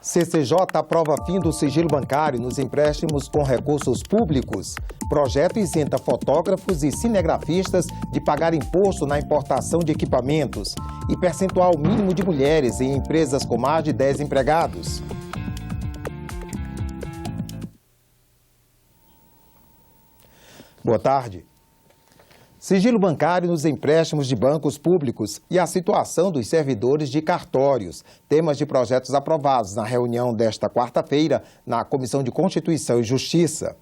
CCJ aprova fim do sigilo bancário nos empréstimos com recursos públicos. Projeto isenta fotógrafos e cinegrafistas de pagar imposto na importação de equipamentos. E percentual mínimo de mulheres em empresas com mais de 10 empregados. Boa tarde. Sigilo bancário nos empréstimos de bancos públicos e a situação dos servidores de cartórios. Temas de projetos aprovados na reunião desta quarta-feira na Comissão de Constituição e Justiça.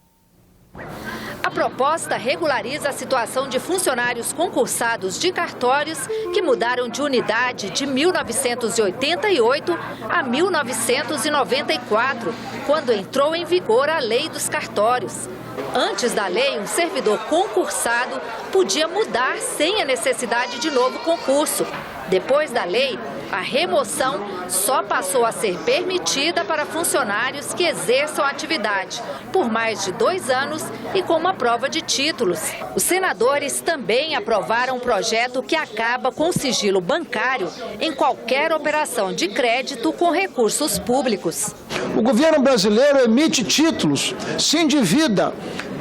A proposta regulariza a situação de funcionários concursados de cartórios que mudaram de unidade de 1988 a 1994, quando entrou em vigor a Lei dos Cartórios. Antes da lei, um servidor concursado podia mudar sem a necessidade de novo concurso. Depois da lei, a remoção só passou a ser permitida para funcionários que exerçam a atividade por mais de 2 anos e com uma prova de títulos. Os senadores também aprovaram um projeto que acaba com o sigilo bancário em qualquer operação de crédito com recursos públicos. O governo brasileiro emite títulos, se endivida,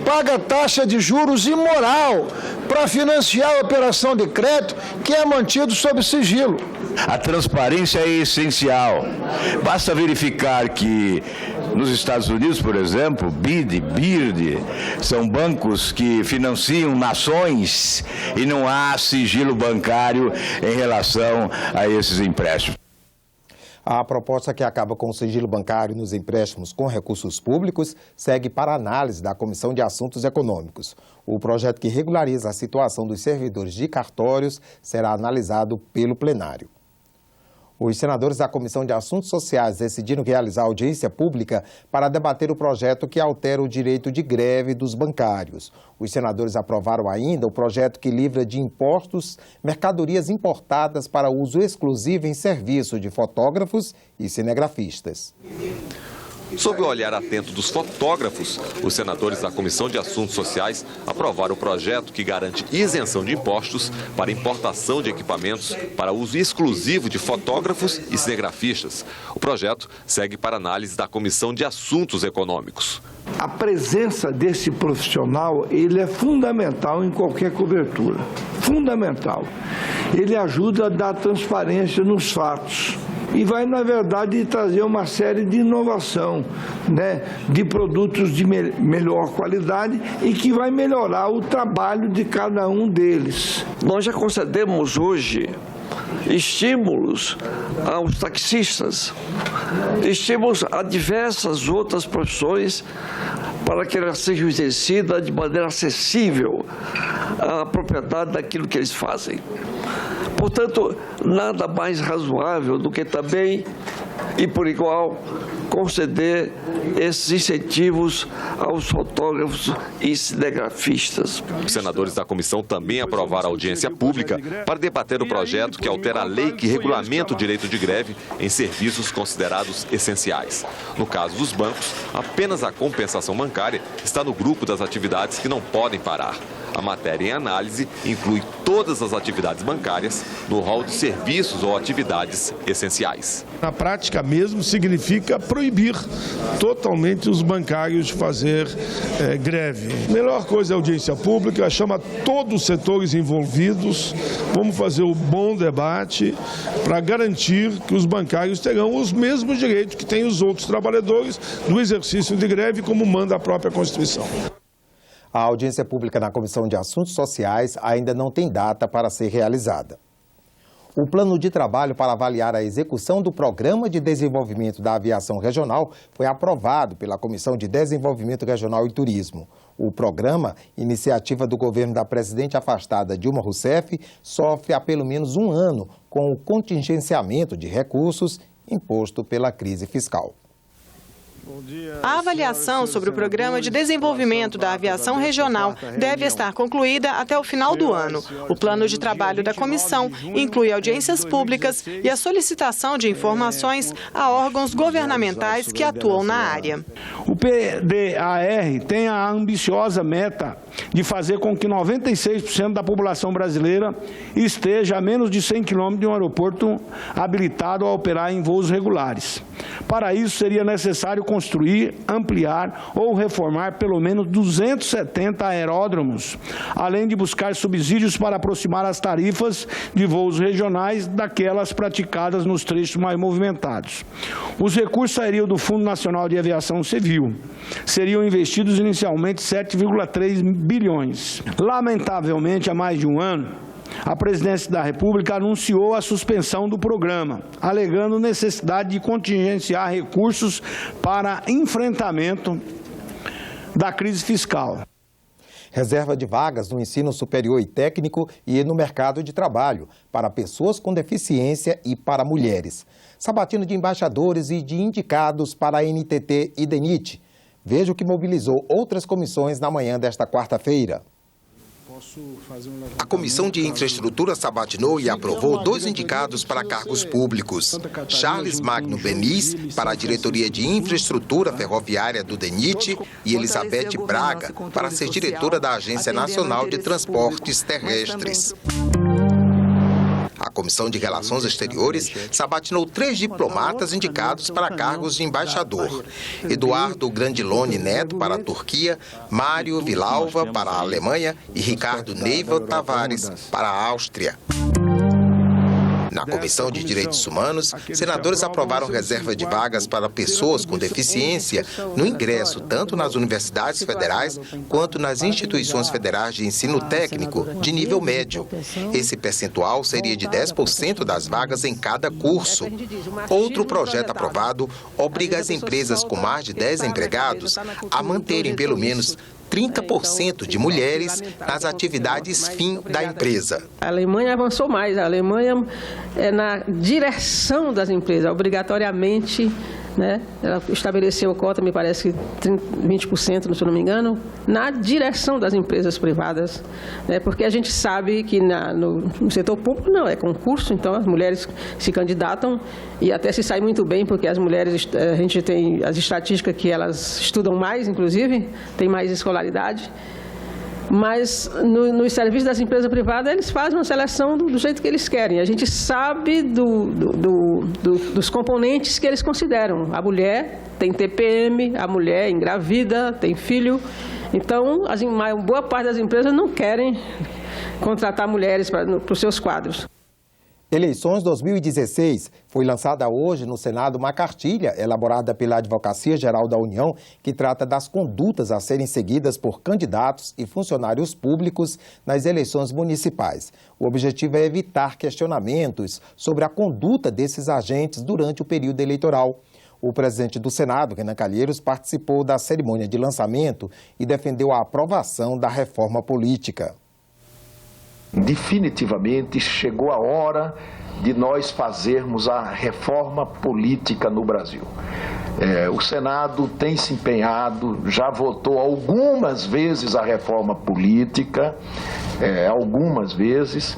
paga taxa de juros imoral para financiar a operação de crédito que é mantido sob sigilo. A transparência é essencial. Basta verificar que nos Estados Unidos, por exemplo, BID, BIRD, são bancos que financiam nações e não há sigilo bancário em relação a esses empréstimos. A proposta que acaba com o sigilo bancário nos empréstimos com recursos públicos segue para análise da Comissão de Assuntos Econômicos. O projeto que regulariza a situação dos servidores de cartórios será analisado pelo plenário. Os senadores da Comissão de Assuntos Sociais decidiram realizar audiência pública para debater o projeto que altera o direito de greve dos bancários. Os senadores aprovaram ainda o projeto que livra de impostos mercadorias importadas para uso exclusivo em serviço de fotógrafos e cinegrafistas. Sob o olhar atento dos fotógrafos, os senadores da Comissão de Assuntos Sociais aprovaram o projeto que garante isenção de impostos para importação de equipamentos para uso exclusivo de fotógrafos e cinegrafistas. O projeto segue para análise da Comissão de Assuntos Econômicos. A presença desse profissional, ele é fundamental em qualquer cobertura. Fundamental. Ele ajuda a dar transparência nos fatos. E vai, na verdade, trazer uma série de inovação, de produtos de melhor qualidade e que vai melhorar o trabalho de cada um deles. Nós já concedemos hoje estímulos aos taxistas, estímulos a diversas outras profissões para que elas sejam exercidas de maneira acessível à propriedade daquilo que eles fazem. Portanto, nada mais razoável do que também, e por igual, conceder esses incentivos aos fotógrafos e cinegrafistas. Os senadores da comissão também aprovaram a audiência pública para debater o projeto que altera a lei que regulamenta o direito de greve em serviços considerados essenciais. No caso dos bancos, apenas a compensação bancária está no grupo das atividades que não podem parar. A matéria em análise inclui todas as atividades bancárias no rol de serviços ou atividades essenciais. Na prática mesmo significa proibir totalmente os bancários de fazer greve. A melhor coisa é a audiência pública, chama todos os setores envolvidos, vamos fazer um bom debate para garantir que os bancários terão os mesmos direitos que têm os outros trabalhadores do exercício de greve, como manda a própria Constituição. A audiência pública na Comissão de Assuntos Sociais ainda não tem data para ser realizada. O plano de trabalho para avaliar a execução do Programa de Desenvolvimento da Aviação Regional foi aprovado pela Comissão de Desenvolvimento Regional e Turismo. O programa, iniciativa do governo da presidente afastada Dilma Rousseff, sofre há pelo menos um ano com o contingenciamento de recursos imposto pela crise fiscal. A avaliação sobre o Programa de Desenvolvimento da Aviação Regional deve estar concluída até o final do ano. O plano de trabalho da comissão inclui audiências públicas e a solicitação de informações a órgãos governamentais que atuam na área. O PDAR tem a ambiciosa meta de fazer com que 96% da população brasileira esteja a menos de 100 quilômetros de um aeroporto habilitado a operar em voos regulares. Para isso, seria necessário construir, ampliar ou reformar pelo menos 270 aeródromos, além de buscar subsídios para aproximar as tarifas de voos regionais daquelas praticadas nos trechos mais movimentados. Os recursos sairiam do Fundo Nacional de Aviação Civil. Seriam investidos inicialmente 7,3 bilhões. Lamentavelmente, há mais de um ano, a Presidência da República anunciou a suspensão do programa, alegando necessidade de contingenciar recursos para enfrentamento da crise fiscal. Reserva de vagas no ensino superior e técnico e no mercado de trabalho para pessoas com deficiência e para mulheres. Sabatina de embaixadores e de indicados para a NTT e DENIT. Veja o que mobilizou outras comissões na manhã desta quarta-feira. A Comissão de Infraestrutura sabatinou e aprovou 2 indicados para cargos públicos. Charles Magno Benis, para a Diretoria de Infraestrutura Ferroviária do DENIT, e Elizabeth Braga, para ser diretora da Agência Nacional de Transportes Terrestres. A Comissão de Relações Exteriores sabatinou 3 diplomatas indicados para cargos de embaixador. Eduardo Grandilone Neto para a Turquia, Mário Vilalva para a Alemanha e Ricardo Neiva Tavares para a Áustria. Na Comissão de Direitos Humanos, senadores aprovaram reserva de vagas para pessoas com deficiência no ingresso tanto nas universidades federais quanto nas instituições federais de ensino técnico de nível médio. Esse percentual seria de 10% das vagas em cada curso. Outro projeto aprovado obriga as empresas com mais de 10 empregados a manterem pelo menos 30% de mulheres nas atividades fim da empresa. A Alemanha avançou mais. A Alemanha é na direção das empresas, obrigatoriamente, né? Ela estabeleceu a cota, me parece que 20%, se eu não me engano, na direção das empresas privadas, né? Porque a gente sabe que no setor público não, é concurso, então as mulheres se candidatam e até se saem muito bem, porque as mulheres, a gente tem as estatísticas que elas estudam mais, inclusive, têm mais escolaridade. Mas nos serviços das empresas privadas, eles fazem uma seleção do jeito que eles querem. A gente sabe dos componentes que eles consideram. A mulher tem TPM, a mulher engravida, tem filho. Então, uma boa parte das empresas não querem contratar mulheres para os seus quadros. Eleições 2016. Foi lançada hoje no Senado uma cartilha elaborada pela Advocacia Geral da União que trata das condutas a serem seguidas por candidatos e funcionários públicos nas eleições municipais. O objetivo é evitar questionamentos sobre a conduta desses agentes durante o período eleitoral. O presidente do Senado, Renan Calheiros, participou da cerimônia de lançamento e defendeu a aprovação da reforma política. Definitivamente chegou a hora de nós fazermos a reforma política no Brasil. O Senado tem se empenhado, já votou algumas vezes a reforma política, algumas vezes.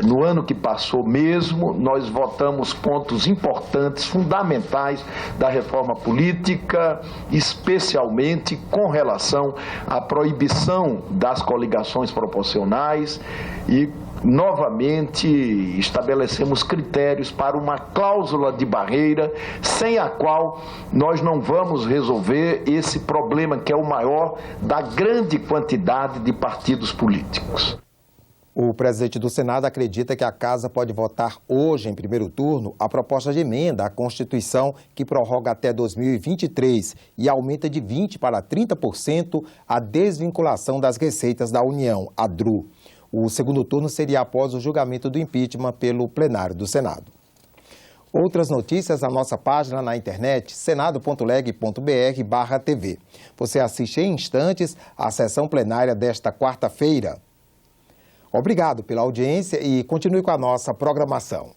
No ano que passou mesmo, nós votamos pontos importantes, fundamentais da reforma política, especialmente com relação à proibição das coligações proporcionais e novamente estabelecemos critérios para uma cláusula de barreira sem a qual nós não vamos resolver esse problema que é o maior da grande quantidade de partidos políticos. O presidente do Senado acredita que a Casa pode votar hoje, em primeiro turno, a proposta de emenda à Constituição que prorroga até 2023 e aumenta de 20% para 30% a desvinculação das receitas da União, a DRU. O segundo turno seria após o julgamento do impeachment pelo plenário do Senado. Outras notícias na nossa página na internet, senado.leg.br/TV. Você assiste em instantes à sessão plenária desta quarta-feira. Obrigado pela audiência e continue com a nossa programação.